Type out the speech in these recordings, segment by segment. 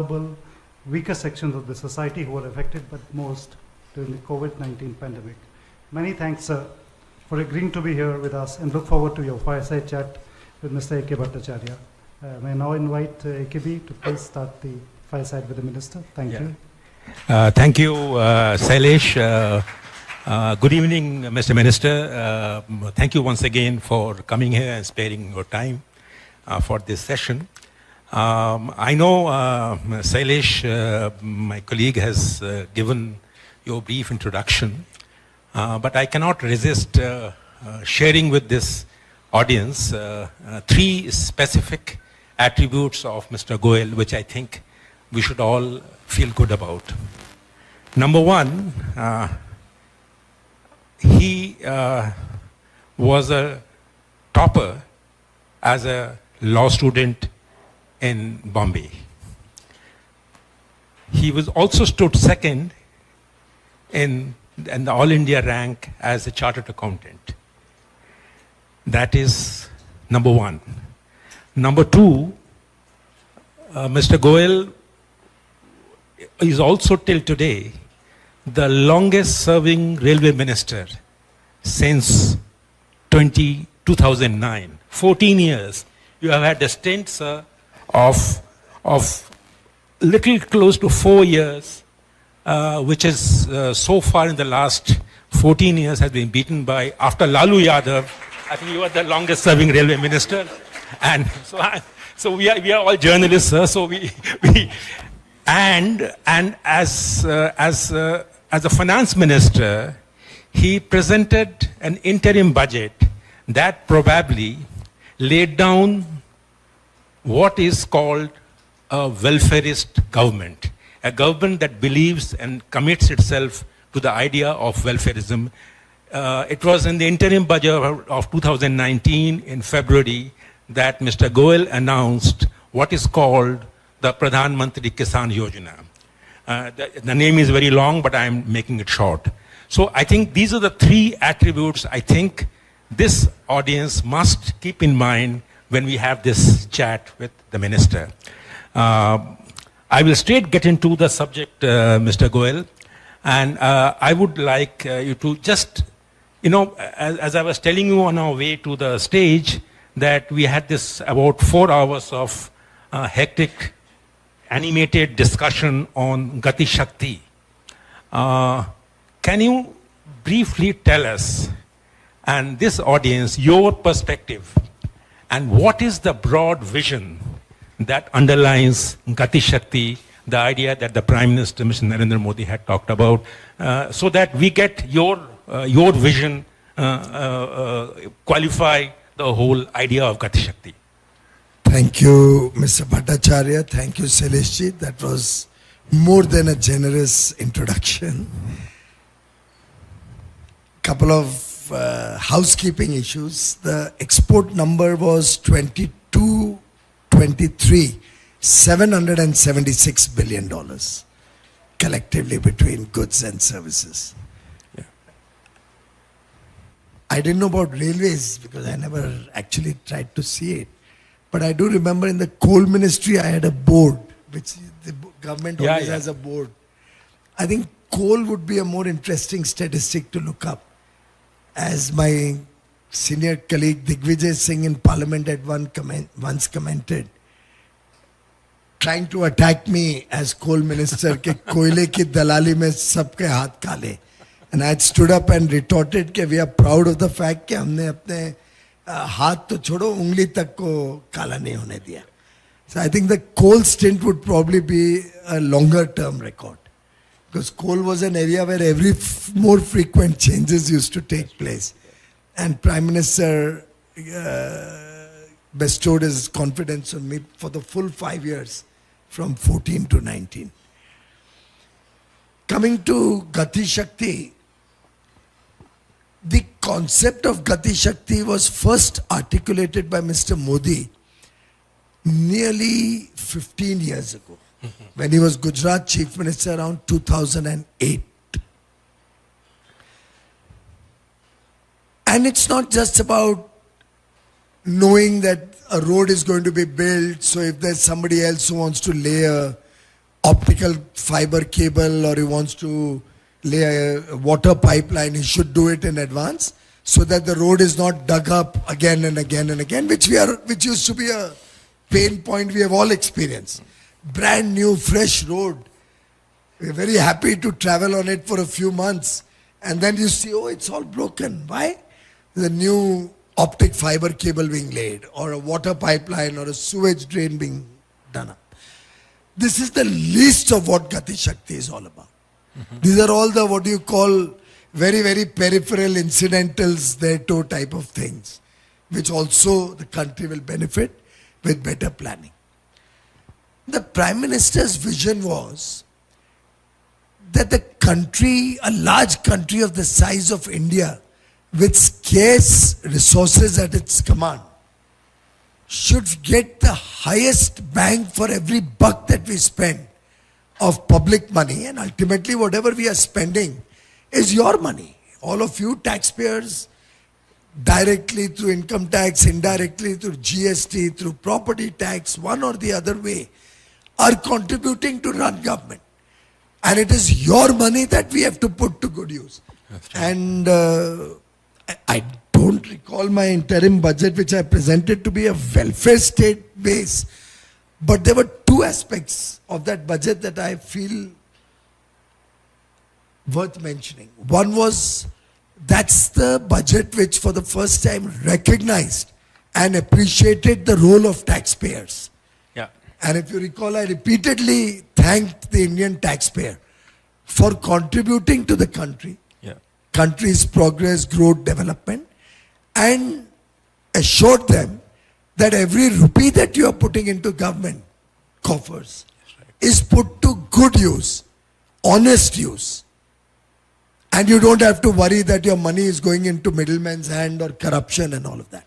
vulnerable, weaker sections of the society who were affected but most during the COVID-19 pandemic. Many thanks, sir, for agreeing to be here with us and look forward to your fireside chat with Mr. A.K. Bhattacharya. May I now invite AKB to please start the fireside with the Minister. Thank you. Thank you, Sailesh. Good evening, Mr. Minister. Thank you once again for coming here and sparing your time for this session. I know Sailesh, my colleague, has given you a brief introduction, but I cannot resist sharing with this audience three specific attributes of Mr. Goel, which I think we should all feel good about. Number one, he was a topper as a law student in Bombay. He was also stood second in the All India rank as a chartered accountant. That is number one. Number two, Mr. Goel is also till today the longest serving railway minister since 2009. 14 years. You have had a stint, sir, of little close to 4 years, which is so far in the last 14 years has been beaten by, after Lalu Yadav, I think you are the longest serving railway minister. And so we are all journalists, sir, so and as a finance minister, he presented an interim budget that probably laid down what is called a welfarist government, a government that believes and commits itself to the idea of welfarism. It was in the interim budget of 2019 in February that Mr. Goel announced what is called the Pradhan Mantri Kisan Yojana. The name is very long, but I'm making it short. So I think these are the three attributes I think this audience must keep in mind when we have this chat with the minister. I will straight get into the subject, Mr. Goel, and I would like you to just, as I was telling you on our way to the stage, that we had this about 4 hours of hectic, animated discussion on Gati Shakti. Can you briefly tell us and this audience your perspective and what is the broad vision that underlines Gati Shakti, the idea that the Prime Minister, Mr. Narendra Modi, had talked about, so that we get your vision, qualify the whole idea of Gati Shakti. Thank you, Mr. Bhattacharya. Thank you, Celesti. That was more than a generous introduction. Couple of housekeeping issues. The export number was 22-23, $776 billion collectively between goods and services. Yeah. I didn't know about railways because I never actually tried to see it. But I do remember in the coal ministry, I had a board, which the government always has a board. I think coal would be a more interesting statistic to look up. As my senior colleague Digvijay Singh in Parliament had once commented, trying to attack me as coal minister, ke koile ki dalali mein sabke haath kale. And I had stood up and retorted that we are proud of the fact that we have apne haath to chodo, ungli tak ko kala nahi hone diya. So I think the coal stint would probably be a longer term record. Because coal was an area where more frequent changes used to take place. And Prime Minister bestowed his confidence on me for the full 5 years, from 14 to 19. Coming to Gati Shakti, the concept of Gati Shakti was first articulated by Mr. Modi nearly 15 years ago, when he was Gujarat Chief Minister around 2008. And it's not just about knowing that a road is going to be built, so if there's somebody else who wants to lay a optical fiber cable or he wants to lay a water pipeline, he should do it in advance so that the road is not dug up again and again and again, which used to be a pain point we have all experienced. Brand new, fresh road. We're very happy to travel on it for a few months. And then you see, oh, it's all broken. Why? The new optic fiber cable being laid, or a water pipeline, or a sewage drain being done up. This is the least of what Gati Shakti is all about. These are all the, what you call, very, very peripheral incidentals, thereto type of things, which also the country will benefit with better planning. The Prime Minister's vision was that the country, a large country of the size of India, with scarce resources at its command, should get the highest bang for every buck that we spend of public money, and ultimately whatever we are spending is your money. All of you taxpayers, directly through income tax, indirectly through GST, through property tax, one or the other way, are contributing to run government. And it is your money that we have to put to good use. And I don't recall my interim budget, which I presented to be a welfare state base. But there were two aspects of that budget that I feel worth mentioning. One was, that's the budget which for the first time recognized and appreciated the role of taxpayers. Yeah. And if you recall, I repeatedly thanked the Indian taxpayer for contributing to the country's progress, growth, development, and assured them that every rupee that you are putting into government coffers is put to good use, honest use. And you don't have to worry that your money is going into middleman's hand or corruption and all of that,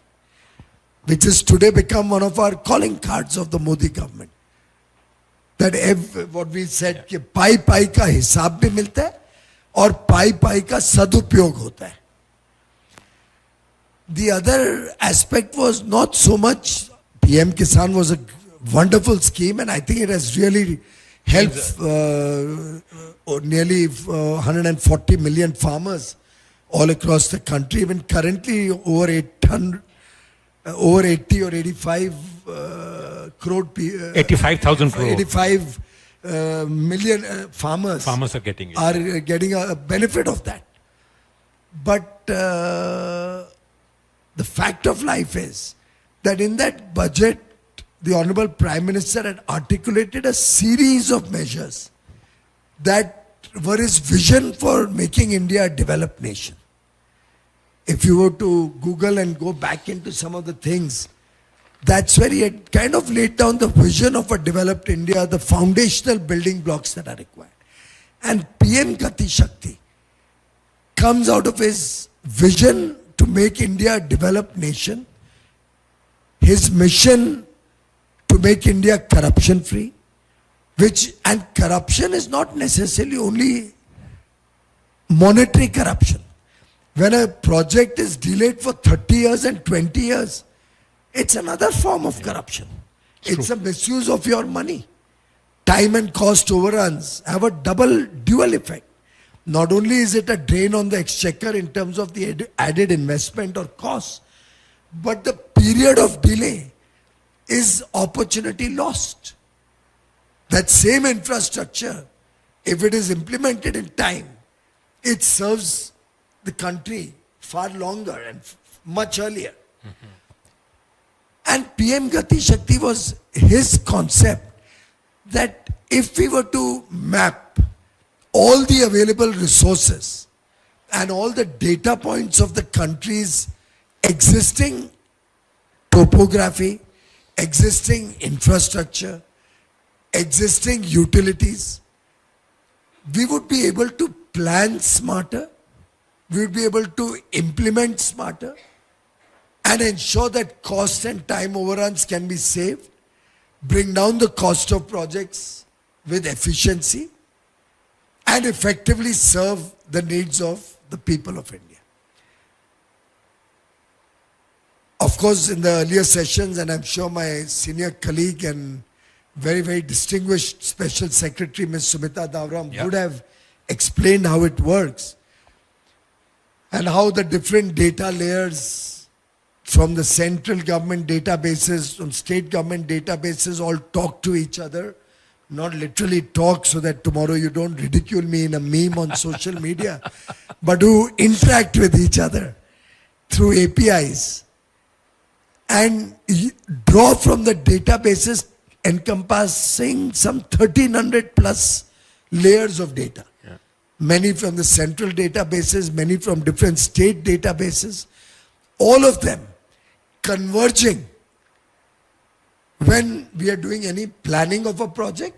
which has today become one of our calling cards of the Modi government. That what we said, कि पाई पाई का हिसाब भी मिलता है और पाई पाई का सदुपयोग होता है. The other aspect was not so much, PM Kisan was a wonderful scheme, and I think it has really helped nearly 140 million farmers all across the country. Even currently over 80 or 85 crore 85,000 crore. 85 million farmers Farmers are getting it. are getting a benefit of that. But the fact of life is that in that budget, the Honorable Prime Minister had articulated a series of measures that were his vision for making India a developed nation. If you were to Google and go back into some of the things, that's where he had kind of laid down the vision of a developed India, the foundational building blocks that are required. And PM Gati Shakti comes out of his vision to make India a developed nation, his mission to make India corruption free, and corruption is not necessarily only monetary corruption. When a project is delayed for 30 years and 20 years, it's another form of corruption. It's a misuse of your money. Time and cost overruns have a dual effect. Not only is it a drain on the exchequer in terms of the added investment or cost, but the period of delay is opportunity lost. That same infrastructure, if it is implemented in time, it serves the country far longer and much earlier. And PM Gati Shakti was his concept that if we were to map all the available resources and all the data points of the country's existing topography, existing infrastructure, existing utilities, we would be able to plan smarter, we would be able to implement smarter, and ensure that cost and time overruns can be saved, bring down the cost of projects with efficiency, and effectively serve the needs of the people of India. Of course, in the earlier sessions, and I'm sure my senior colleague and very, very distinguished Special Secretary, Ms. Sumita Davram, Yeah. would have explained how it works and how the different data layers from the central government databases, from state government databases all talk to each other. Not literally talk so that tomorrow you don't ridicule me in a meme on social media, but who interact with each other through APIs and draw from the databases encompassing some 1300 plus layers of data. Yeah. Many from the central databases, many from different state databases, all of them converging when we are doing any planning of a project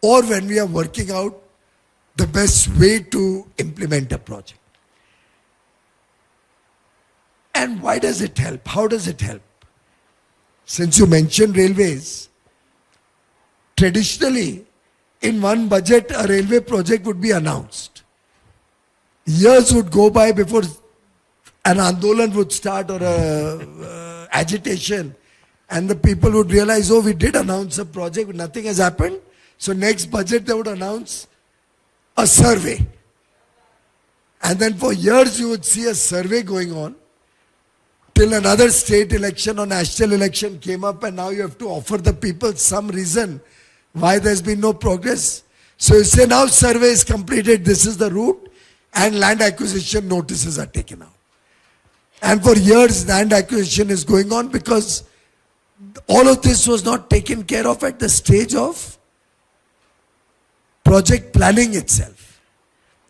or when we are working out the best way to implement a project. And why does it help? How does it help? Since you mentioned railways, traditionally, in one budget, a railway project would be announced. Years would go by before an andolan would start or a agitation, and the people would realize, oh, we did announce a project, but nothing has happened. So next budget, they would announce a survey. And then for years, you would see a survey going on till another state election or national election came up, and now you have to offer the people some reason why there's been no progress. So you say now survey is completed, this is the route, and land acquisition notices are taken out. And for years land acquisition is going on because all of this was not taken care of at the stage of project planning itself.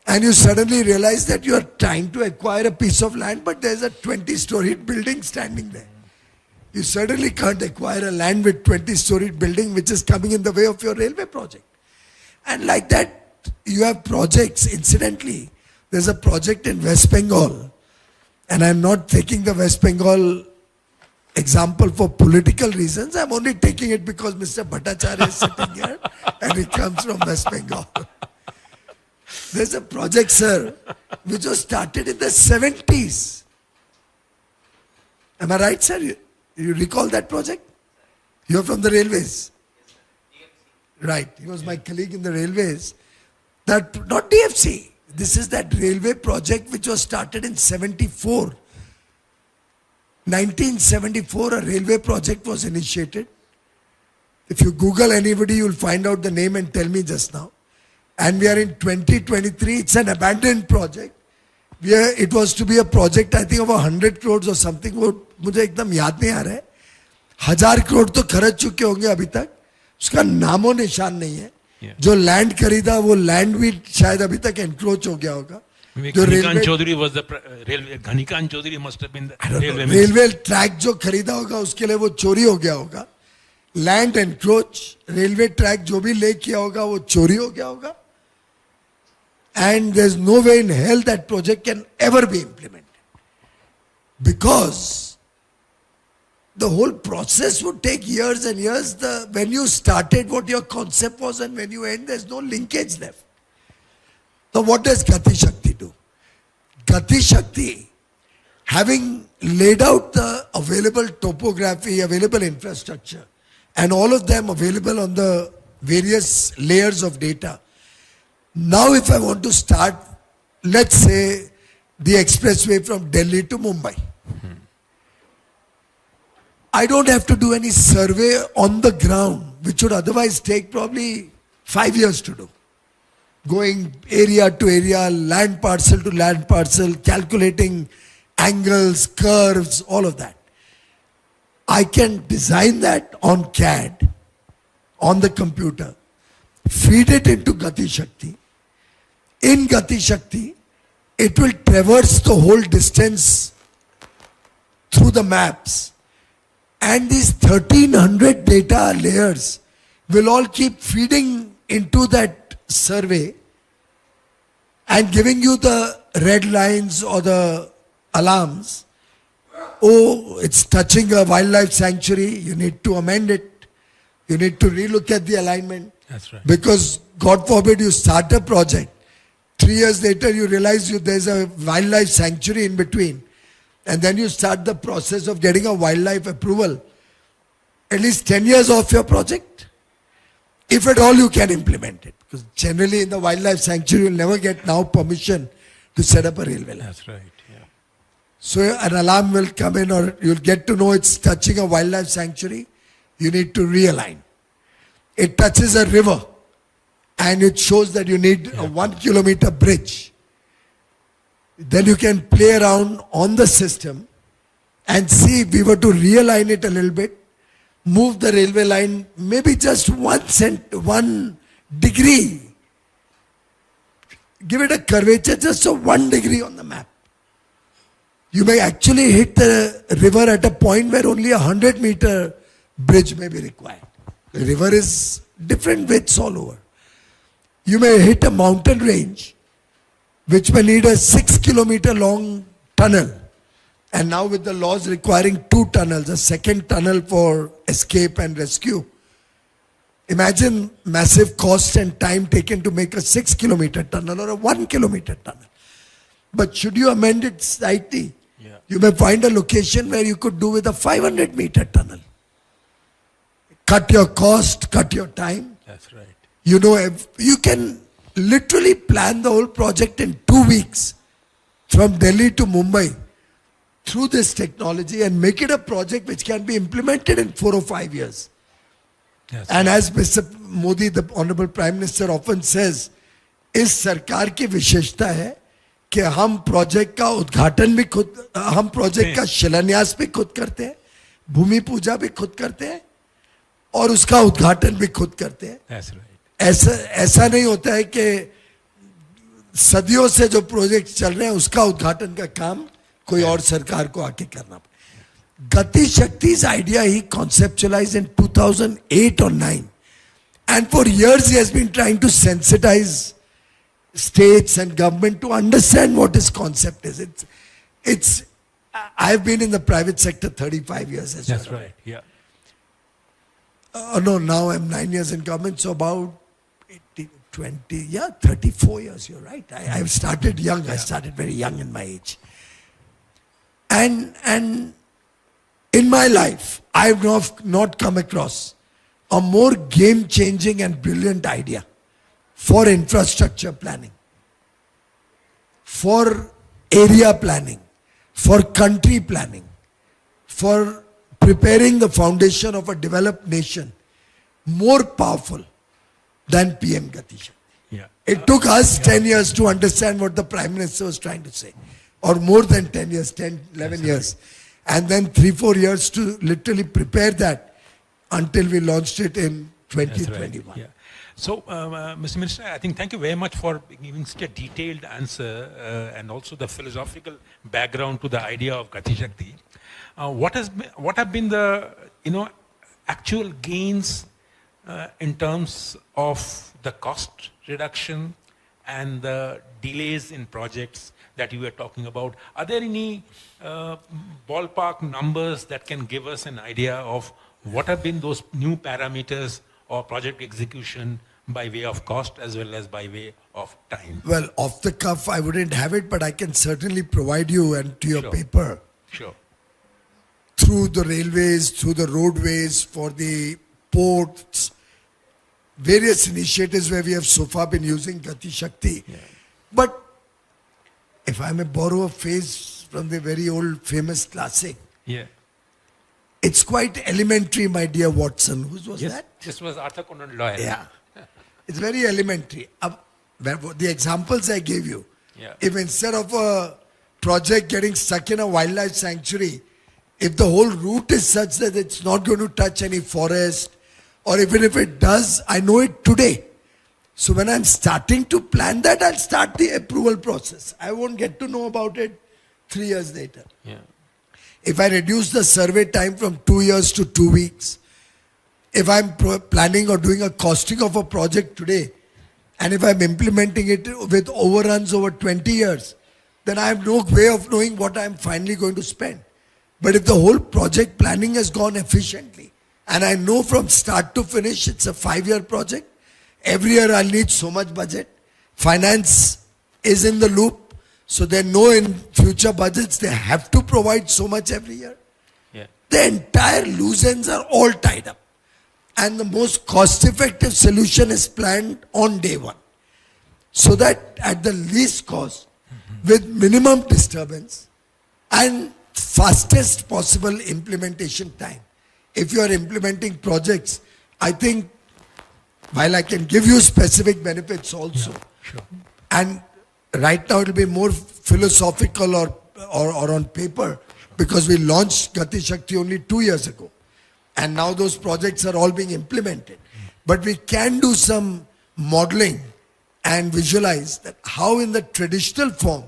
And you suddenly realize that you are trying to acquire a piece of land, but there's a 20-storied building standing there. You certainly can't acquire a land with 20-storied building which is coming in the way of your railway project. And like that, you have projects. Incidentally, there's a project in West Bengal, and I'm not taking the West Bengal example for political reasons. I'm only taking it because Mr. Bhattacharya is sitting here and he comes from West Bengal. There's a project, sir, which was started in the 70s. Am I right, sir? You recall that project? You're from the railways. Right. He was my colleague in the railways. That, not DFC. This is that railway project which was started in 74. 1974, a railway project was initiated. If you Google anybody, you'll find out the name and tell me just now. And we are in 2023. It's an abandoned project. It was to be a project, I think, of 100 crores or something. वो मुझे एकदम याद नहीं आ रहा है. 1000 करोड़ तो खर्च चुके होंगे अभी तक. उसका नामो निशान नहीं है. जो लैंड खरीदा वो लैंड भी शायद अभी तक एनक्रोच हो गया होगा. जो Ghanikant Chaudhary must have been the railway track जो खरीदा होगा उसके लिए वो चोरी हो गया होगा. लैंड एनक्रोच, रेलवे ट्रैक जो भी ले किया होगा वो चोरी हो गया होगा. And there's no way in hell that project can ever be implemented. Because the whole process would take years and years. When you started, what your concept was, and when you end, there's no linkage left. So what does Gati Shakti do? Gati Shakti, having laid out the available topography, available infrastructure, and all of them available on the various layers of data. Now if I want to start, let's say, the expressway from Delhi to Mumbai. I don't have to do any survey on the ground, which would otherwise take probably 5 years to do. Going area to area, land parcel to land parcel, calculating angles, curves, all of that. I can design that on CAD, on the computer, feed it into Gati Shakti. In Gati Shakti, it will traverse the whole distance through the maps. And these 1300 data layers will all keep feeding into that survey and giving you the red lines or the alarms. Oh, it's touching a wildlife sanctuary, you need to amend it. You need to relook at the alignment. That's right. Because God forbid you start a project. 3 years later you realize there's a wildlife sanctuary in between. And then you start the process of getting a wildlife approval. At least 10 years off your project. If at all you can implement it. Because generally in the wildlife sanctuary, you'll never get now permission to set up a railway line. That's right. Yeah. So an alarm will come in, or you'll get to know it's touching a wildlife sanctuary. You need to realign. It touches a river, and it shows that you need a 1 kilometer bridge. Then you can play around on the system and see if we were to realign it a little bit, move the railway line maybe just 1 degree. Give it a curvature just of 1 degree on the map. You may actually hit the river at a point where only a 100-meter bridge may be required. The river is different widths all over. You may hit a mountain range which may need a 6-kilometer long tunnel. And now with the laws requiring 2 tunnels, a second tunnel for escape and rescue. Imagine massive cost and time taken to make a 6-kilometer tunnel or a 1-kilometer tunnel. But should you amend it slightly, you may find a location where you could do with a 500-meter tunnel. Cut your cost, cut your time. That's right. You know, you can literally plan the whole project in 2 weeks from Delhi to Mumbai through this technology and make it a project which can be implemented in 4 or 5 years. That's And right. as Mr. Modi, the Honorable Prime Minister often says, इस सरकार की विशेषता है कि हम project का उद्घाटन भी खुद, हम प्रोजेक्ट का शिलान्यास भी खुद करते हैं, भूमि पूजा भी खुद करते हैं और उसका उद्घाटन भी खुद करते हैं. That's right. ऐसा नहीं होता है कि सदियों से जो प्रोजेक्ट चल रहे हैं उसका उद्घाटन का काम कोई और सरकार को आके करना पड़े. Gati Shakti's idea he conceptualized in 2008 or 9, and for years he has been trying to sensitize states and government to understand what his concept is. It's I've been in the private sector 35 years as That's well. right. Yeah. No, now I'm 9 years in government, so about 18, 20, 34 years, you're right. I've started young, I started very young in my age. And in my life, I've not come across a more game-changing and brilliant idea for infrastructure planning, for area planning, for country planning, for preparing the foundation of a developed nation, more powerful than PM Gati Shakti. Yeah. It took us 10 years to understand what the Prime Minister was trying to say. Or more than 10 years, 10, 11 years. And then 3-4 years to literally prepare that until we launched it in That's 2021. right. Yeah. So, Mr. Minister, I think thank you very much for giving such a detailed answer and also the philosophical background to the idea of Gati Shakti. What have been the actual gains in terms of the cost reduction and the delays in projects that you were talking about? Are there any ballpark numbers that can give us an idea of what have been those new parameters or project execution by way of cost as well as by way of time? Well, off the cuff, I wouldn't have it, but I can certainly provide you and to your Sure. paper Sure. through the railways, through the roadways, for the ports, various initiatives where we have so far been using Gati Shakti. Yeah. But if I may borrow a phrase from the very old famous classic, Yeah. it's quite elementary, my dear Watson. Whose was Yes, that? this was Arthur Conan Doyle. Yeah. It's very elementary. The examples I gave you, Yeah. if instead of a project getting stuck in a wildlife sanctuary, if the whole route is such that it's not going to touch any forest, or even if it does, I know it today. So when I'm starting to plan that, I'll start the approval process. I won't get to know about it 3 years later. Yeah. If I reduce the survey time from 2 years to 2 weeks, if I'm planning or doing a costing of a project today, and if I'm implementing it with overruns over 20 years, then I have no way of knowing what I'm finally going to spend. But if the whole project planning has gone efficiently, and I know from start to finish it's a 5-year project, every year I'll need so much budget, finance is in the loop, so they know in future budgets they have to provide so much every year. Yeah. The entire loose ends are all tied up. and the most cost-effective solution is planned on day one. So that at the least cost, with minimum disturbance and fastest possible implementation time. If you are implementing projects, I think, while I can give you specific benefits also, Sure. and right now it will be more philosophical or on paper, because we launched Gati Shakti only 2 years ago. And now those projects are all being implemented. But we can do some modeling and visualize that how in the traditional form,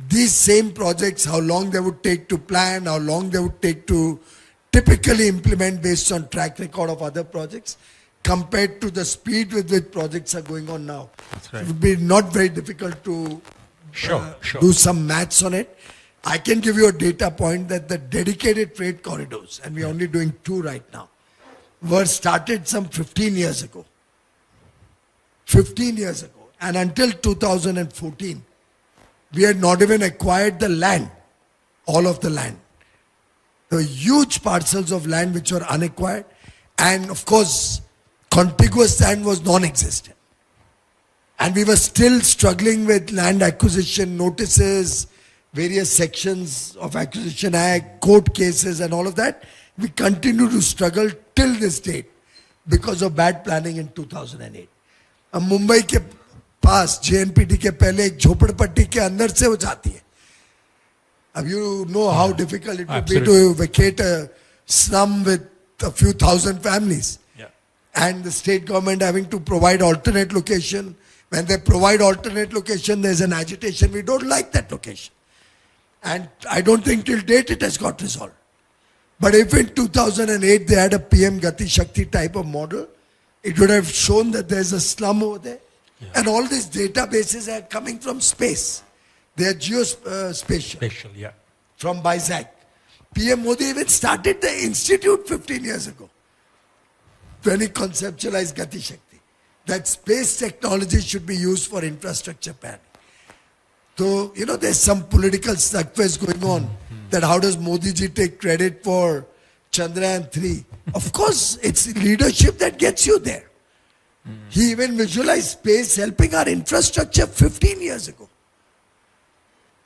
these same projects, how long they would take to plan, how long they would take to typically implement based on track record of other projects, compared to the speed with which projects are going on now. That's right. It would be not very difficult to Sure. do some maths on it. I can give you a data point that the dedicated freight corridors, and we're only doing 2 right now, were started some 15 years ago. 15 years ago. And until 2014, we had not even acquired the land, all of the land. The huge parcels of land which were unacquired, and of course, contiguous land was non-existent. And we were still struggling with land acquisition notices, various sections of Acquisition Act, court cases and all of that. We continue to struggle till this date because of bad planning in 2008. अब मुंबई के पास JNPT के पहले एक झोपड़पट्टी के अंदर से वो जाती है. अब you know how difficult it would be to vacate a slum with a few thousand families. Yeah. And the state government having to provide alternate location. When they provide alternate location, there's an agitation. We don't like that location. And I don't think till date it has got resolved. But if in 2008 they had a PM Gati Shakti type of model, it would have shown that there's a slum over there. Yeah. And all these databases are coming from space. They are geospatial. Spatial, yeah. From BISAC. PM Modi even started the institute 15 years ago when he conceptualized Gati Shakti. That space technology should be used for infrastructure planning. So, you know, there's some political slugfest going on that how does Modi ji take credit for Chandrayaan 3? Of course, it's leadership that gets you there. He even visualized space helping our infrastructure 15 years ago.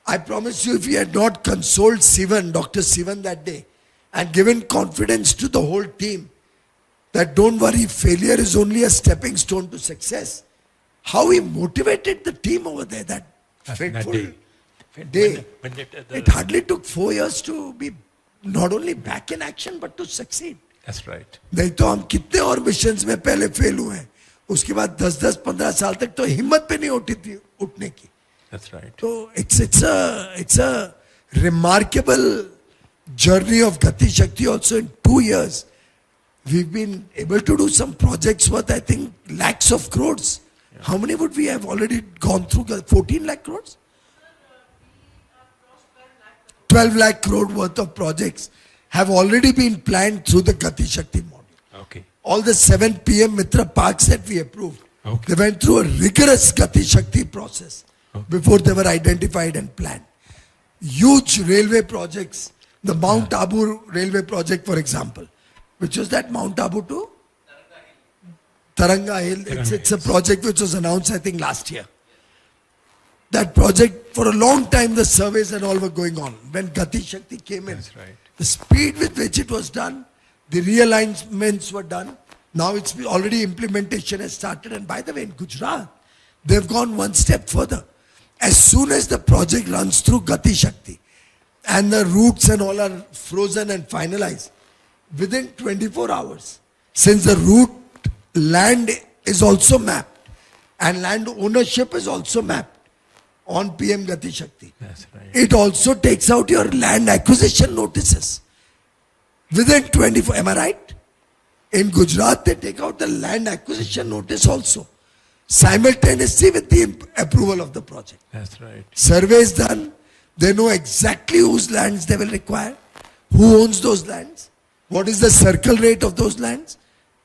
I promise you, if he had not consoled Sivan, Dr. Sivan that day, and given confidence to the whole team, that don't worry, failure is only a stepping stone to success. How he motivated the team over there that fateful day. It hardly took 4 years to be not only back in action but to succeed. That's right. नहीं तो हम कितने और missions में पहले fail हुए हैं. उसके बाद 10-15 साल तक तो हिम्मत पे नहीं उठी थी उठने की. That's right. So it's a remarkable journey of Gati Shakti also in 2 years. We've been able to do some projects worth, I think, lakhs of crores. Yeah. How many would we have already gone through? 14 lakh crores? 12 lakh crore worth of projects have already been planned through the Gati Shakti model. Okay. All the 7 PM Mitra parks that we approved, Okay. they went through a rigorous Gati Shakti process before they were identified and planned. Huge railway projects, the Mount Abu railway project, for example, which was that Mount Abu to Taranga Hill. It's a project which was announced, I think, last year. That project, for a long time, the surveys and all were going on. When Gati Shakti came in, That's right. the speed with which it was done, the realignments were done. Now it's already implementation has started. And by the way, in Gujarat, they've gone one step further. As soon as the project runs through Gati Shakti and the routes and all are frozen and finalized, within 24 hours, since the route land is also mapped and land ownership is also mapped on PM Gati Shakti, That's right. it also takes out your land acquisition notices. Within 24, am I right? In Gujarat, they take out the land acquisition notice also, simultaneously with the approval of the project. That's right. Surveys done, they know exactly whose lands they will require, who owns those lands, what is the circle rate of those lands,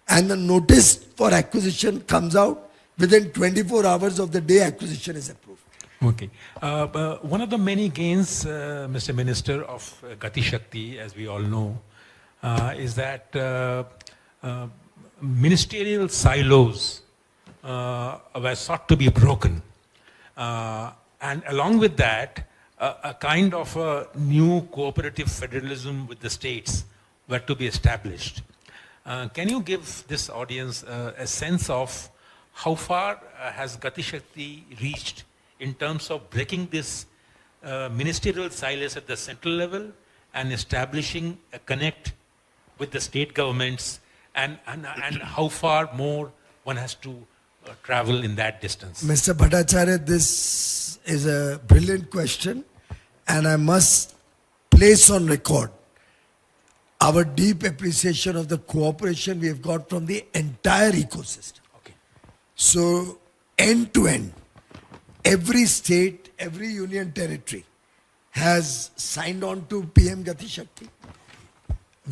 and the notice for acquisition comes out within 24 hours of the day acquisition is approved. Okay. One of the many gains, Mr. Minister, of Gati Shakti, as we all know, is that ministerial silos were sought to be broken. And along with that, a kind of a new cooperative federalism with the states were to be established. Can you give this audience a sense of how far has Gati Shakti reached in terms of breaking this ministerial silos at the central level and establishing a connect with the state governments, and how far more one has to travel in that distance? Mr. Bhattacharya, this is a brilliant question, and I must place on record our deep appreciation of the cooperation we have got from the entire ecosystem. Okay. So, end to end, every state, every union territory has signed on to PM Gati Shakti.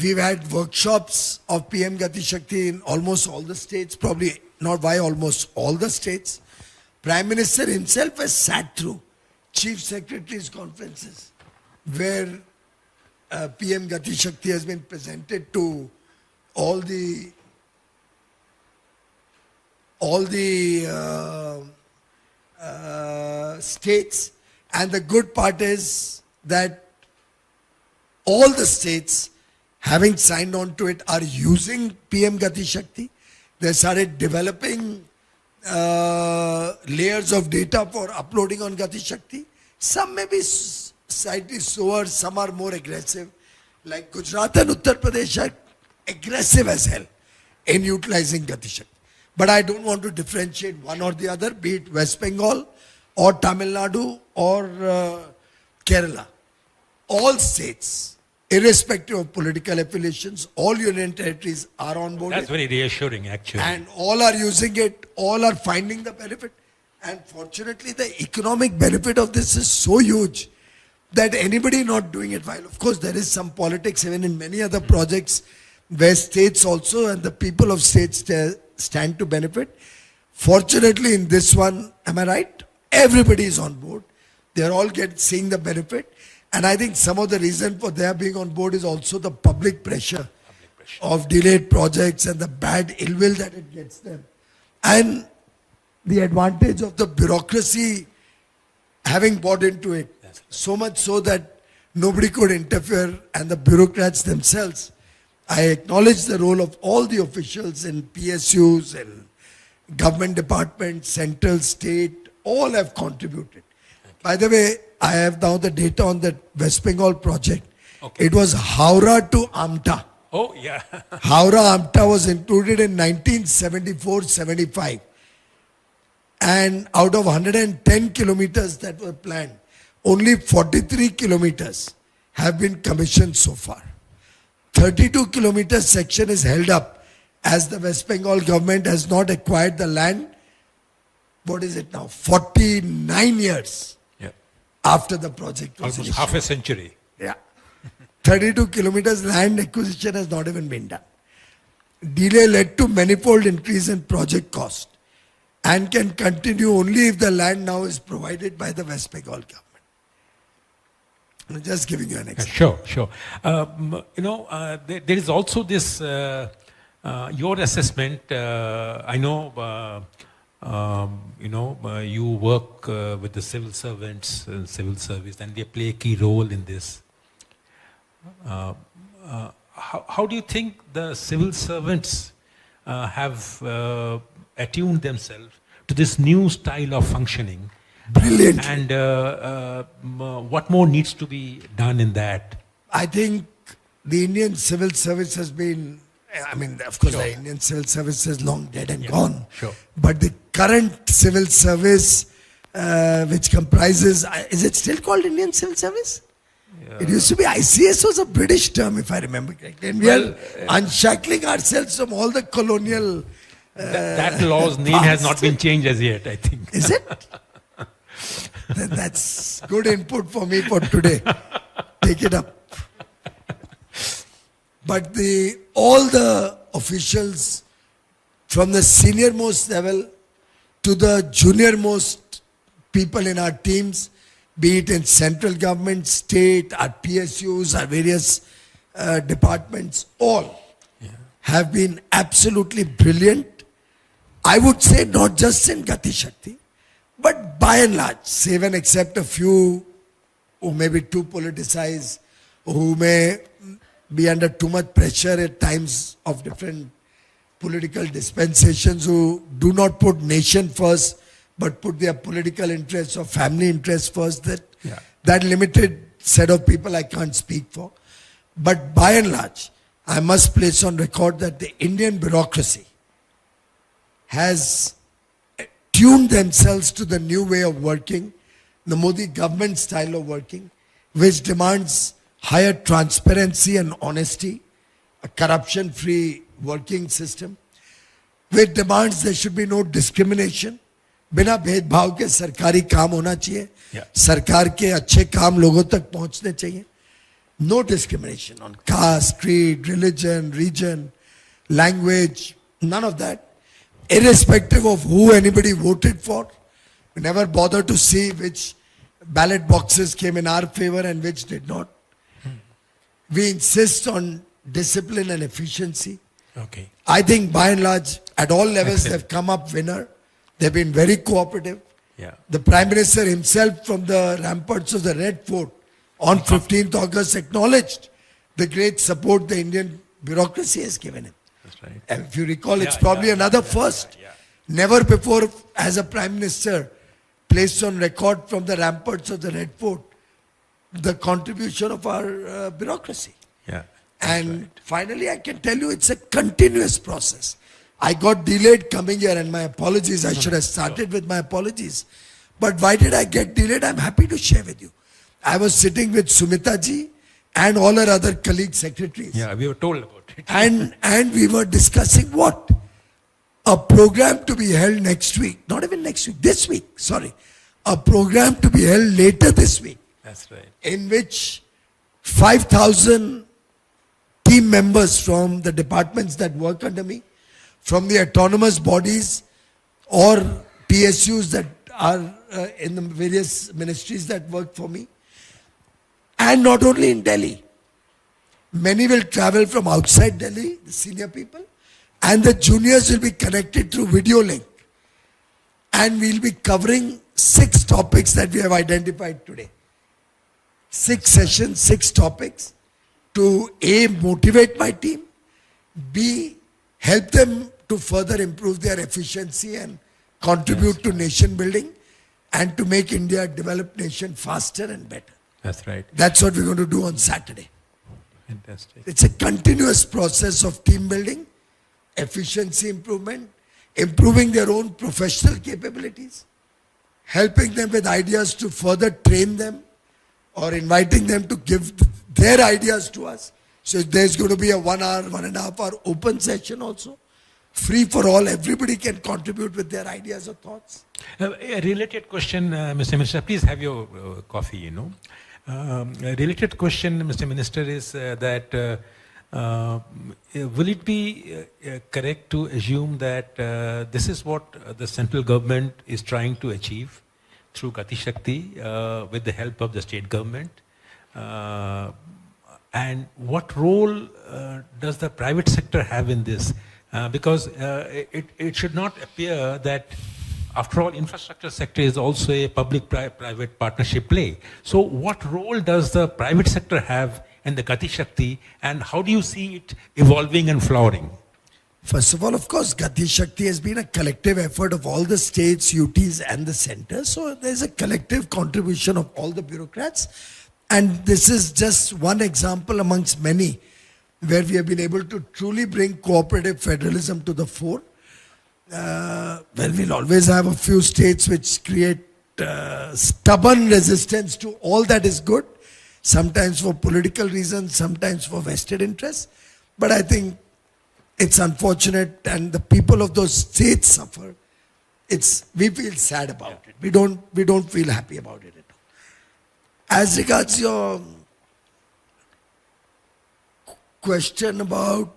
We've had workshops of PM Gati Shakti in almost all the states, probably not by almost all the states. Prime Minister himself has sat through Chief Secretaries' conferences where PM Gati Shakti has been presented to all the states, and the good part is that all the states, having signed on to it, are using PM Gati Shakti. They started developing layers of data for uploading on Gati Shakti. Some may be slightly slower, some are more aggressive. Like Gujarat and Uttar Pradesh are aggressive as hell in utilizing Gati Shakti. But I don't want to differentiate one or the other, be it West Bengal or Tamil Nadu or Kerala. All states, irrespective of political affiliations, all union territories are on board. That's very reassuring, actually. And all are using it, all are finding the benefit. And fortunately, the economic benefit of this is so huge that anybody not doing it, while of course there is some politics even in many other projects where states also and the people of states stand to benefit. Fortunately, in this one, am I right? Everybody is on board. They are all seeing the benefit. And I think some of the reason for their being on board is also the public pressure of delayed projects and the bad ill will that it gets them. And the advantage of the bureaucracy having bought into it. So much so that nobody could interfere, and the bureaucrats themselves. I acknowledge the role of all the officials in PSUs and government departments, central, state, all have contributed. By the way, I have now the data on that West Bengal project. Okay. It was Howrah to Amta. Oh, yeah. Howrah Amta was included in 1974-75. And out of 110 kilometers that were planned, only 43 kilometers have been commissioned so far. 32 kilometer section is held up as the West Bengal government has not acquired the land. What is it now? 49 years after the project was Almost half a century. Yeah. 32 kilometers land acquisition has not even been done. Delay led to manifold increase in project cost and can continue only if the land now is provided by the West Bengal government. I'm just giving you an example. Sure. There is also this, your assessment, I know, you work with the civil servants and civil service, and they play a key role in this. How do you think the civil servants have attuned themselves to this new style of functioning? Brilliant. And what more needs to be done in that? I think the Indian civil service has been, of course, the Indian civil service is long dead and gone. Sure. But the current civil service, which comprises, is it still called Indian Civil Service? It used to be ICS was a British term, if I remember correctly. And we are unshackling ourselves from all the colonial. That law's name has not been changed as yet, I think. Is it? That's good input for me for today. Take it up. But all the officials from the senior most level to the junior most people in our teams, be it in central government, state, our PSUs, our various departments, all have been absolutely brilliant. I would say not just in Gati Shakti, but by and large, save and except a few who may be too politicized, who may be under too much pressure at times of different political dispensations, who do not put nation first, but put their political interests or family interests first. That limited set of people I can't speak for. But by and large, I must place on record that the Indian bureaucracy has tuned themselves to the new way of working, the Modi government style of working, which demands higher transparency and honesty, a corruption-free working system, which demands there should be no discrimination. बिना भेदभाव के सरकारी काम होना चाहिए, सरकार के अच्छे काम लोगों तक पहुंचने चाहिए. No discrimination on caste, creed, religion, region, language, none of that. Irrespective of who anybody voted for, we never bother to see which ballot boxes came in our favor and which did not. We insist on discipline and efficiency. Okay. I think by and large, at all levels, they've come up winner. They've been very cooperative. Yeah. The Prime Minister himself from the ramparts of the Red Fort on 15th August acknowledged the great support the Indian bureaucracy has given him. That's right. And if you recall, it's probably another first. Never before has a Prime Minister placed on record from the ramparts of the Red Fort the contribution of our bureaucracy. Yeah. And finally, I can tell you it's a continuous process. I got delayed coming here, and my apologies. I should have started with my apologies. But why did I get delayed? I'm happy to share with you. I was sitting with Sumita ji and all her other colleague secretaries. Yeah, we were told about it. And we were discussing what? A program to be held next week. Not even next week, this week, sorry. A program to be held later this week. That's right. In which 5,000 team members from the departments that work under me, from the autonomous bodies or PSUs that are in the various ministries that work for me, and not only in Delhi. Many will travel from outside Delhi, the senior people, and the juniors will be connected through video link. And we'll be covering 6 topics that we have identified today. 6 sessions, 6 topics to A, motivate my team, B, help them to further improve their efficiency and contribute to nation building, and to make India a developed nation faster and better. That's right. That's what we're going to do on Saturday. Fantastic. It's a continuous process of team building, efficiency improvement, improving their own professional capabilities, helping them with ideas to further train them, or inviting them to give their ideas to us. So there's going to be a 1 hour, 1.5 hour open session also. Free for all, everybody can contribute with their ideas or thoughts. A related question, Mr. Minister, please have your coffee, you know. A related question, Mr. Minister, is that will it be correct to assume that this is what the central government is trying to achieve through Gati Shakti with the help of the state government? And what role does the private sector have in this? Because it should not appear that, after all, infrastructure sector is also a public-private partnership play. So what role does the private sector have in the Gati Shakti, and how do you see it evolving and flowering? First of all, of course, Gati Shakti has been a collective effort of all the states, UTs and the center. So there's a collective contribution of all the bureaucrats. And this is just one example amongst many where we have been able to truly bring cooperative federalism to the fore. Well, we'll always have a few states which create stubborn resistance to all that is good, sometimes for political reasons, sometimes for vested interests. But I think it's unfortunate, and the people of those states suffer. We feel sad about it. We don't feel happy about it at all. As regards your question about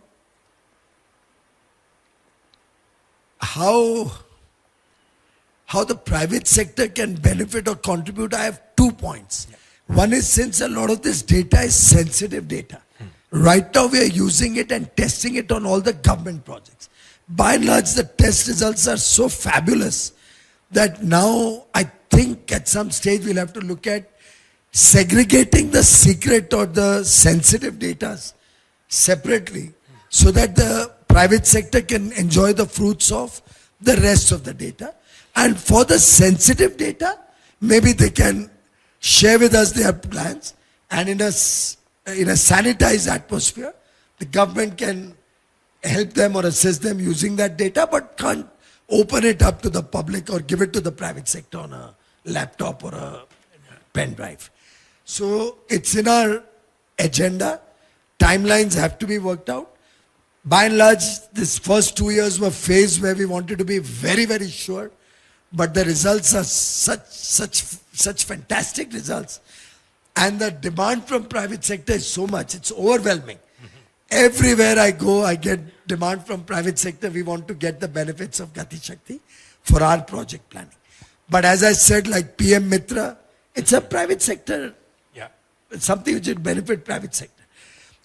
how the private sector can benefit or contribute, I have 2 points. One is, since a lot of this data is sensitive data, Right now we are using it and testing it on all the government projects. By and large, the test results are so fabulous that now I think at some stage we'll have to look at segregating the secret or the sensitive data separately so that the private sector can enjoy the fruits of the rest of the data. And for the sensitive data, maybe they can share with us their plans, and in a sanitized atmosphere, the government can help them or assist them using that data, but can't open it up to the public or give it to the private sector on a laptop or a pen drive. So it's in our agenda. Timelines have to be worked out. By and large, this first 2 years were phased where we wanted to be very, very sure, but the results are such fantastic results. And the demand from private sector is so much, it's overwhelming. Everywhere I go, I get demand from private sector. We want to get the benefits of Gati Shakti for our project planning. But as I said, like PM Mitra, it's a private sector. Yeah. It's something which will benefit private sector.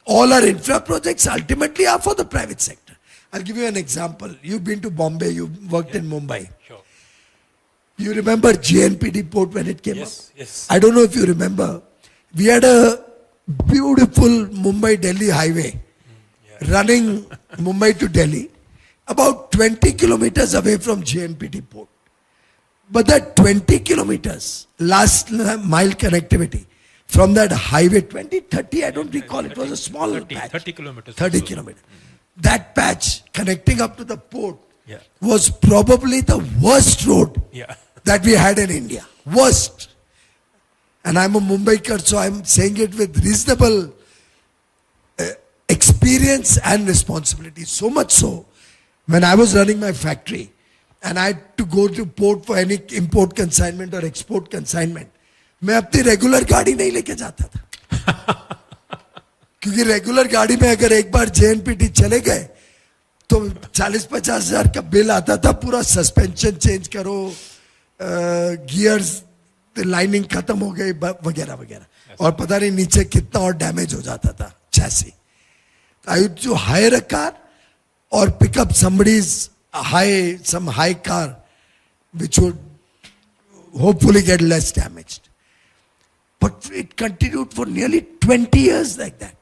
All our infra projects ultimately are for the private sector. I'll give you an example. You've been to Bombay, you worked in Mumbai. Sure. You remember JNPT port when it came up? Yes. I don't know if you remember. We had a beautiful Mumbai-Delhi highway running Mumbai to Delhi, about 20 kilometers away from JNPT port. But that 20 kilometers, last mile connectivity, from that highway, 20, 30, I don't recall, it was a small 30, patch. 30 kilometers. 30 kilometers. That patch connecting up to the port Yeah. was probably the worst road Yeah. that we had in India. Worst. And I'm a Mumbaikar, so I'm saying it with reasonable experience and responsibility. So much so, when I was running my factory and I had to go to port for any import consignment or export consignment, मैं अपनी regular गाड़ी नहीं लेके जाता था क्योंकि regular गाड़ी में अगर एक बार जेएनपीटी चले गए तो 40-50 हजार का बिल आता था पूरा सस्पेंशन चेंज करो गियर्स लाइनिंग खत्म हो गई वगैरह वगैरह और पता नहीं नीचे कितना और डैमेज हो जाता था chassis I used to hire a car or pick up some high car which would hopefully get less damaged. But it continued for nearly 20 years like that.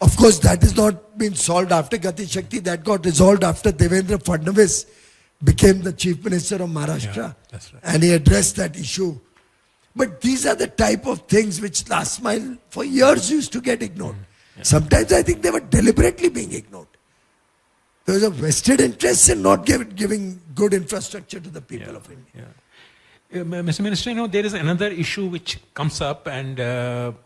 Of course, that has not been solved after Gati Shakti. That got resolved after Devendra Fadnavis became the Chief Minister of Maharashtra. Yeah, that's right. And he addressed that issue. But these are the type of things which last mile for years used to get ignored. Yeah. Sometimes I think they were deliberately being ignored. There was a vested interest in not giving good infrastructure to the people of India. Yeah. Mr. Minister, there is another issue which comes up and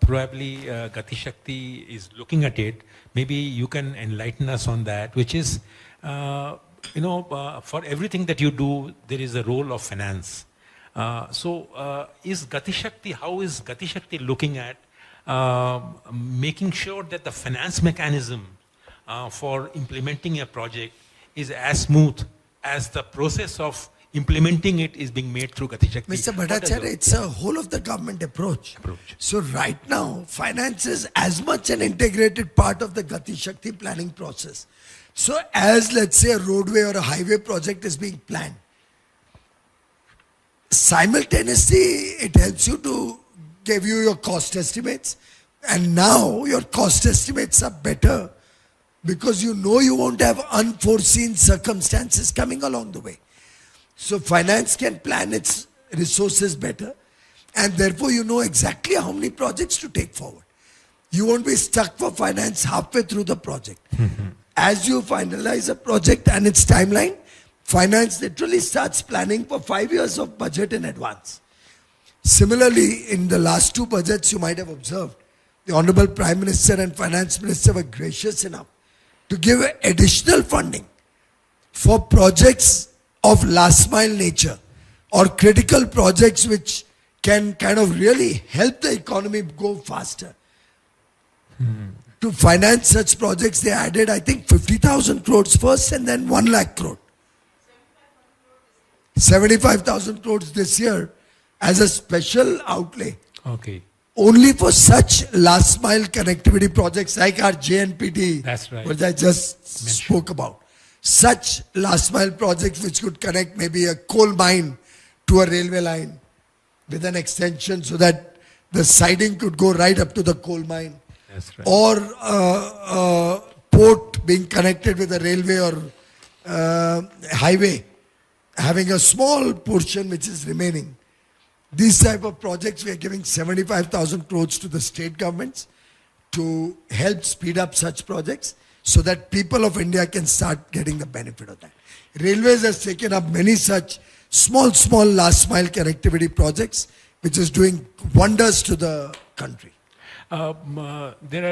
probably Gati Shakti is looking at it. Maybe you can enlighten us on that, which is, for everything that you do, there is a role of finance. Is Gati Shakti, how is Gati Shakti looking at making sure that the finance mechanism for implementing a project is as smooth as the process of implementing it is being made through Gati Shakti? Mr. Bhattacharya, it's a whole of the government approach. So right now, finance is as much an integrated part of the Gati Shakti planning process. So as, let's say, a roadway or a highway project is being planned, simultaneously it helps you to give you your cost estimates. And now your cost estimates are better because you know you won't have unforeseen circumstances coming along the way. So finance can plan its resources better, and therefore you know exactly how many projects to take forward. You won't be stuck for finance halfway through the project. As you finalize a project and its timeline, finance literally starts planning for 5 years of budget in advance. Similarly, in the last 2 budgets you might have observed, the Honorable Prime Minister and Finance Minister were gracious enough to give additional funding for projects of last mile nature or critical projects which can kind of really help the economy go faster. To finance such projects, they added, I think, 50,000 crores first and then 1 lakh crore. 75,000 crores this year as a special outlay. Okay. only for such last mile connectivity projects like our JNPT, That's right. which I just spoke about. Such last mile projects which could connect maybe a coal mine to a railway line with an extension so that the siding could go right up to the coal mine. That's right. Or port being connected with a railway or highway, having a small portion which is remaining. These type of projects, we are giving 75,000 crores to the state governments to help speed up such projects so that people of India can start getting the benefit of that. Railways has taken up many such small last mile connectivity projects which is doing wonders to the country. There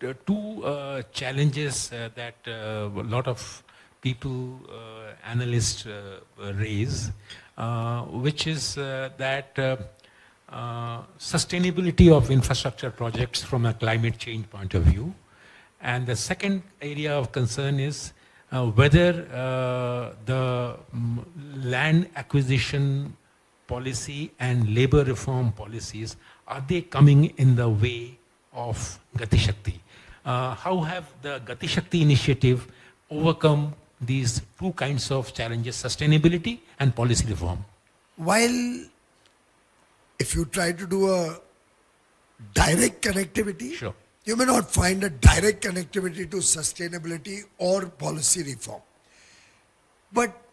are two challenges that a lot of people, analysts raise, which is that sustainability of infrastructure projects from a climate change point of view. And the second area of concern is whether the land acquisition policy and labor reform policies, are they coming in the way of Gati Shakti? How have the Gati Shakti initiative overcome these two kinds of challenges, sustainability and policy reform? While if you try to do a direct connectivity, Sure. you may not find a direct connectivity to sustainability or policy reform. But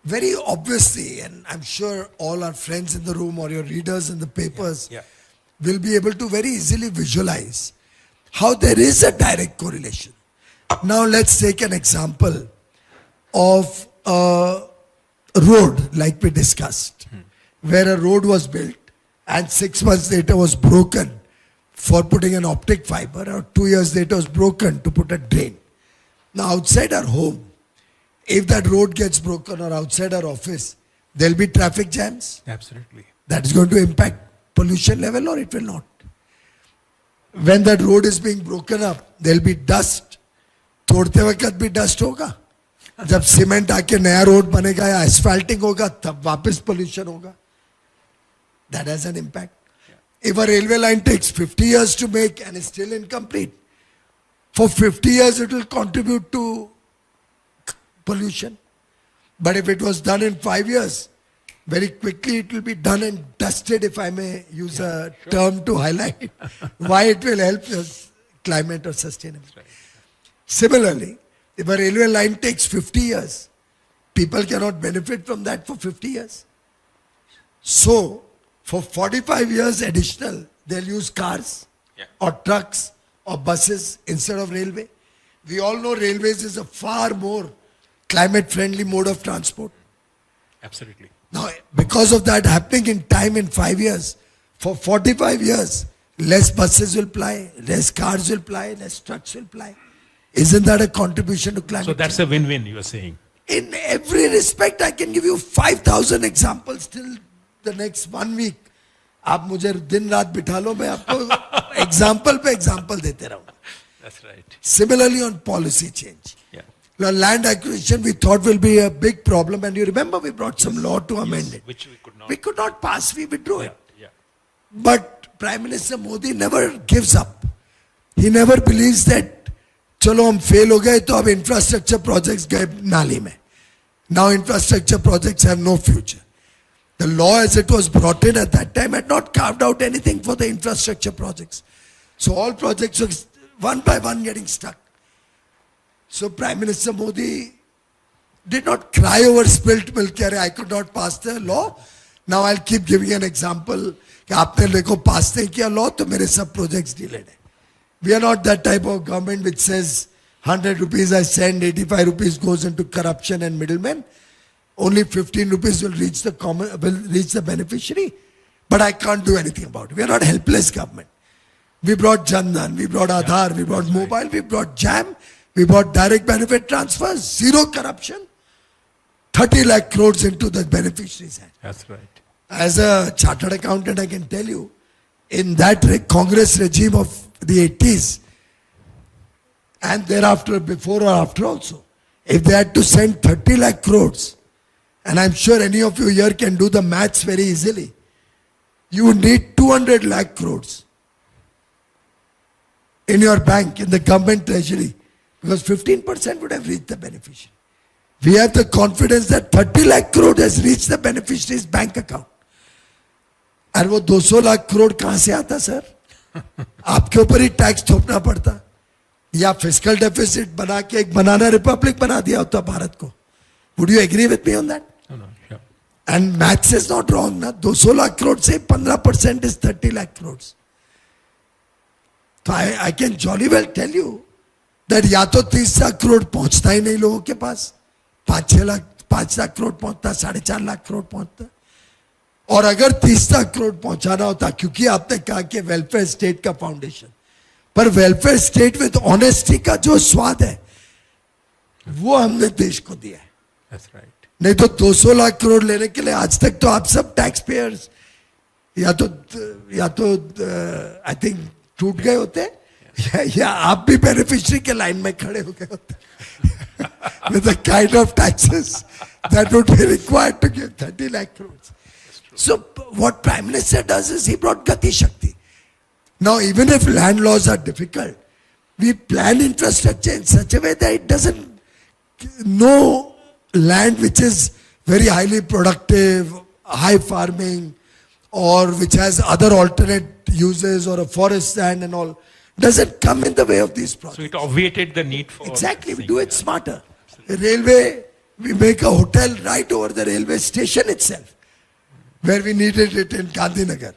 very obviously, and I'm sure all our friends in the room or your readers in the papers Yeah. will be able to very easily visualize how there is a direct correlation. Now let's take an example of a road like we discussed, where a road was built and 6 months later was broken for putting an optic fiber, or 2 years later was broken to put a drain. Now outside our home, if that road gets broken or outside our office, there'll be traffic jams. Absolutely. That is going to impact pollution level or it will not. When that road is being broken up, there'll be dust. तोड़ते वक्त भी dust होगा. जब cement आके नया road बनेगा या एस्फाल्टिंग होगा तब वापस पोल्यूशन होगा. That has an impact. If a railway line takes 50 years to make and is still incomplete, for 50 years it will contribute to pollution. But if it was done in 5 years, very quickly it will be done and dusted, if I may use a term to highlight why it will help us climate or sustainability. Right. Similarly, if a railway line takes 50 years, people cannot benefit from that for 50 years. So, for 45 years additional, they'll use cars or trucks or buses instead of railway. We all know railways is a far more climate-friendly mode of transport. Absolutely. Now, because of that happening in time in 5 years, for 45 years, less buses will ply, less cars will ply, less trucks will ply. Isn't that a contribution to climate So that's change? a win-win, you are saying. In every respect, I can give you 5,000 examples till the next 1 week. आप मुझे दिन रात बिठा लो, मैं आपको example पे example देते रहूँगा. That's right. Similarly on policy change. Yeah. Now, land acquisition we thought will be a big problem, and you remember we brought some law to amend it. Which we could not. We could not pass, we withdrew it. Yeah. But Prime Minister Modi never gives up. He never believes that चलो हम fail हो गए तो अब infrastructure projects गए नाली में. Now infrastructure projects have no future. The law as it was brought in at that time had not carved out anything for the infrastructure projects. So all projects were one by one getting stuck. So Prime Minister Modi did not cry over spilt milk. I could not pass the law. Now I'll keep giving an example. कि आपने देखो पास नहीं किया law तो मेरे सब projects delayed है. We are not that type of government which says 100 rupees I send, 85 rupees goes into corruption and middlemen. Only 15 rupees will reach the beneficiary. But I can't do anything about it. We are not helpless government. We brought Jan Dhan, we brought Aadhaar, we brought mobile, we brought JAM, we brought direct benefit transfers, zero corruption, 30 lakh crores into the beneficiaries' hand. That's right. As a chartered accountant, I can tell you, in that Congress regime of the 80s, and thereafter, before or after also, if they had to send 30 lakh crores, and I'm sure any of you here can do the maths very easily, you need to 200 lakh crores in your bank, in the government treasury, because 15% would have reached the beneficiary. We have the confidence that 30 lakh crore has reached the beneficiary's bank account. और वो 200 लाख करोड़ कहां से आता sir? आपके ऊपर ही tax थोपना पड़ता, या fiscal deficit बना के एक बनाना रिपब्लिक बना दिया होता भारत को. Would you agree with me on that? No, sure. And maths is not wrong ना. 200 लाख करोड़ से 15% is 30 lakh crores. तो I can jolly well tell you that या तो 30 लाख करोड़ पहुंचता ही नहीं लोगों के पास, 5 लाख करोड़ पहुंचता, 4.5 लाख करोड़ पहुंचता. और अगर 30 लाख करोड़ पहुंचाना होता, क्योंकि आपने कहा कि वेलफेयर स्टेट का फाउंडेशन, पर वेलफेयर स्टेट विद ऑनेस्टी का जो स्वाद है वो हमने देश को दिया है. That's right. नहीं तो 200 लाख करोड़ लेने के लिए आज तक तो आप सब टैक्स पेयर्स या तो आई थिंक टूट गए होते, या आप भी बेनिफिशियरी के लाइन में खड़े हो गए होते with the kind of taxes that would be required to give 30 lakh crores. So what Prime Minister does is he brought Gati Shakti. Now even if land laws are difficult, we plan infrastructure in such a way that it doesn't, no land which is very highly productive, high farming, or which has other alternate uses, or a forest land and all, doesn't come in the way of these projects. So it obviated the need for... Exactly, we do it smarter. Railway, we make a hotel right over the railway station itself, where we needed it in Gandhinagar.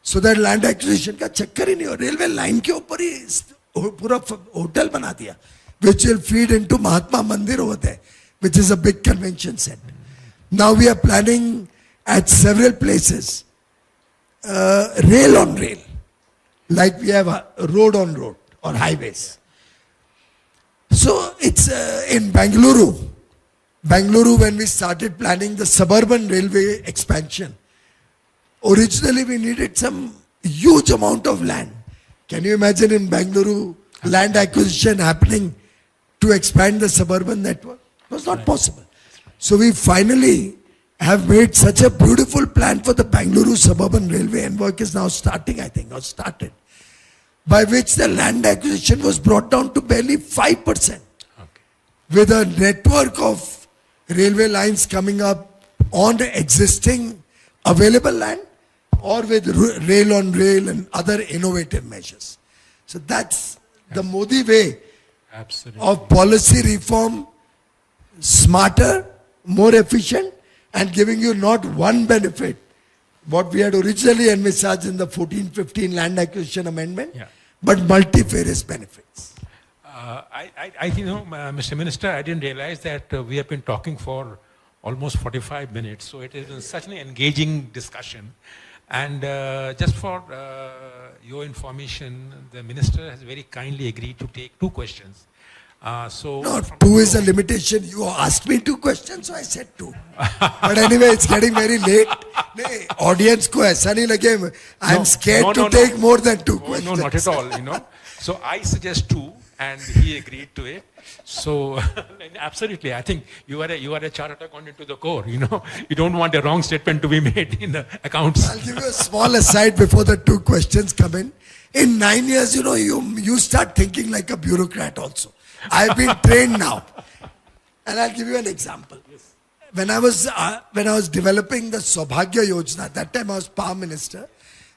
So that land acquisition का चक्कर ही नहीं हो, railway line के ऊपर ही पूरा hotel बना दिया, which will feed into Mahatma Mandir over there, which is a big convention center. Now we are planning at several places, rail on rail, like we have a road on road or highways. So it's in Bengaluru. Bengaluru, when we started planning the suburban railway expansion, originally we needed some huge amount of land. Can you imagine in Bengaluru land acquisition happening to expand the suburban network? It was not possible. So we finally have made such a beautiful plan for the Bengaluru suburban railway, and work is now starting, I think, or started, by which the land acquisition was brought down to barely 5%. Okay. With a network of railway lines coming up on the existing available land, or with rail on rail and other innovative measures. So that's the Modi way. Absolutely. Of policy reform, smarter, more efficient, and giving you not one benefit, what we had originally envisaged in the 14-15 land acquisition amendment, but multifarious benefits. I think, Mr. Minister, I didn't realize that we have been talking for almost 45 minutes. So it has been such an engaging discussion. And just for your information, the Minister has very kindly agreed to take 2 questions. No, 2 is a limitation. You asked me 2 questions, so I said 2. But anyway, it's getting very late. Audience ko aisa nahi lage. I'm scared to take more than 2 questions. No, not at all, So I suggest 2, and he agreed to it. So absolutely, I think you are a chartered accountant to the core, You don't want a wrong statement to be made in the accounts. I'll give you a small aside before the 2 questions come in. In 9 years, you start thinking like a bureaucrat also. I've been trained now. And I'll give you an example. Yes. When I was developing the Saubhagya Yojana, that time I was Power Minister,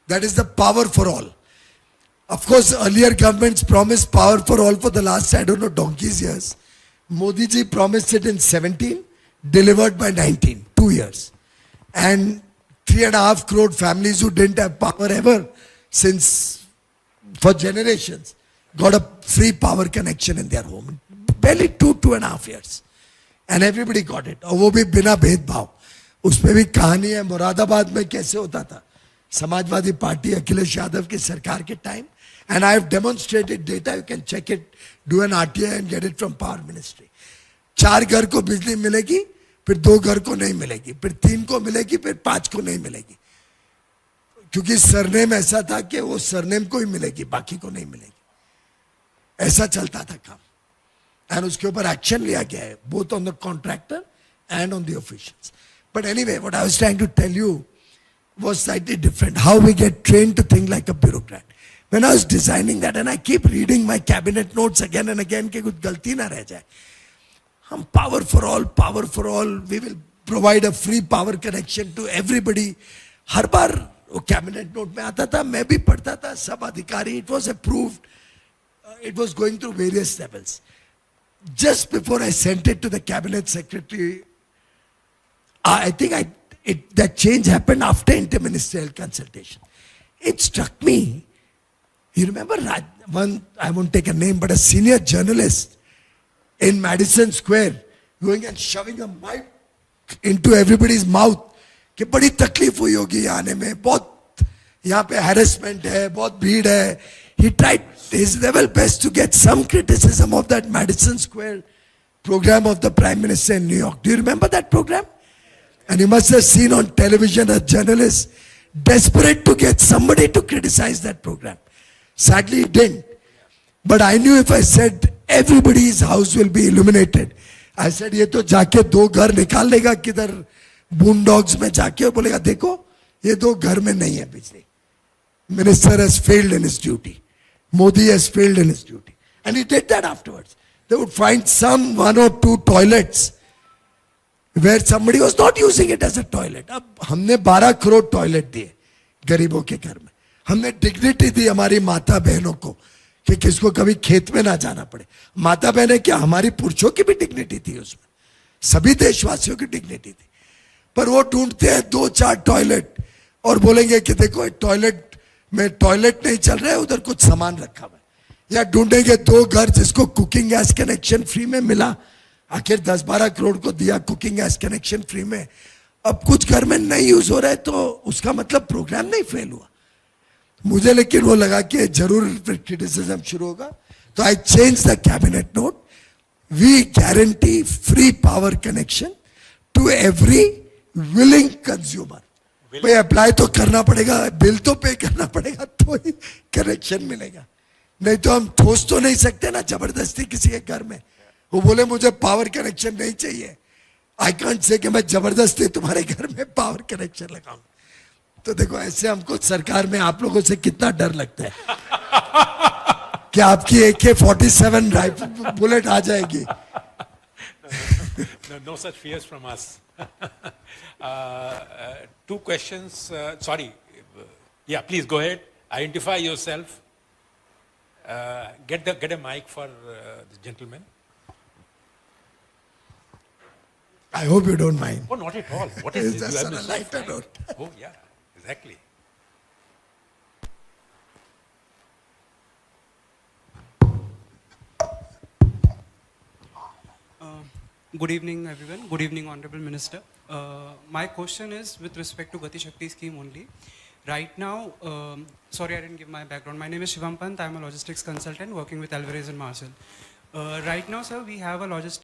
that is the power for all. Of course, earlier governments promised power for all for the last, donkey's years. Modi ji promised it in 17, delivered by 19, 2 years. And 3.5 crore families who didn't have power ever since, for generations, got a free power connection in their home. Barely 2.5 years. And everybody got it. और वो भी बिना भेदभाव. उसमें भी कहानी है मुरादाबाद में कैसे होता था. समाजवादी पार्टी अखिलेश यादव की सरकार के time. And I have demonstrated data. You can check it. Do an RTI and get it from Power Ministry. 4 घर को बिजली मिलेगी, फिर 2 घर को नहीं मिलेगी, फिर 3 को मिलेगी, फिर 5 को नहीं मिलेगी. क्योंकि सरनेम ऐसा था कि वो सरनेम को ही मिलेगी, बाकी को नहीं मिलेगी. ऐसा चलता था काम. And उसके ऊपर एक्शन लिया गया है, both on the contractor and on the officials. But anyway, what I was trying to tell you was slightly different. How we get trained to think like a bureaucrat. When I was designing that, and I keep reading my cabinet notes again and again, कि कुछ गलती ना रह जाए. हम power for all, we will provide a free power connection to everybody. हर बार वो cabinet note में आता था, मैं भी पढ़ता था, सब अधिकारी, it was approved. It was going through various levels. Just before I sent it to the cabinet secretary, I think that change happened after interministerial consultation. It struck me. You remember one, I won't take a name, but a senior journalist in Madison Square going and shoving a mic into everybody's mouth. कि बड़ी तकलीफ हुई होगी आने में, बहुत यहाँ पे harassment है, बहुत भीड़ है. He tried his level best to get some criticism of that Madison Square program of the Prime Minister in New York. Do you remember that program? And you must have seen on television a journalist desperate to get somebody to criticize that program. Sadly, he didn't. But I knew if I said everybody's house will be illuminated, I said ये तो जाके दो घर निकाल लेगा किधर boondocks में जाके और बोलेगा देखो ये दो घर में नहीं है बिजली. Minister has failed in his duty. Modi has failed in his duty. And he did that afterwards. They would find some 1 or 2 toilets where somebody was not using it as a toilet. अब हमने 12 crore toilet दिए गरीबों के घर में. हमने dignity दी हमारी माता बहनों को कि किसको कभी खेत में ना जाना पड़े. माता बहनें क्या, हमारी पुरुषों की भी dignity थी उसमें. सभी देशवासियों की dignity थी. पर वो ढूंढते हैं 2-4 टॉयलेट और बोलेंगे कि देखो टॉयलेट में टॉयलेट नहीं चल रहा है, उधर कुछ सामान रखा हुआ है. या ढूंढेंगे 2 घर जिसको कुकिंग गैस कनेक्शन फ्री में मिला. आखिर 10-12 करोड़ को दिया कुकिंग गैस कनेक्शन फ्री में. अब कुछ घर में नहीं यूज हो रहा है तो उसका मतलब प्रोग्राम नहीं फेल हुआ. मुझे लेकिन वो लगा कि जरूर क्रिटिसिज्म शुरू होगा. तो I change the cabinet note. We guarantee free power connection to every willing consumer. भाई अप्लाई तो करना पड़ेगा, बिल तो पे करना पड़ेगा तो ही कनेक्शन मिलेगा. नहीं तो हम ठोस तो नहीं सकते ना जबरदस्ती किसी के घर में. वो बोले मुझे पावर कनेक्शन नहीं चाहिए, आई कांट से कि मैं जबरदस्ती तुम्हारे घर में पावर कनेक्शन लगाऊं. तो देखो ऐसे हमको सरकार में आप लोगों से कितना डर लगता है कि आपकी AK-47 राइफल बुलेट आ जाएगी. No such fears from us. 2 questions. Sorry. Yeah, please go ahead. Identify yourself. Get a mic for the gentleman. I hope you don't mind. Oh, not at all. What is It's this? just You have on a been so lighter kind. note. Oh, yeah, exactly. Good evening, everyone. Good evening, Honorable Minister. My question is with respect to Gati Shakti scheme only. Right now, sorry I didn't give my background. My name is Shivam Pant. I'm a logistics consultant working with Alvarez and Marshall. Right now, sir, we have a logistics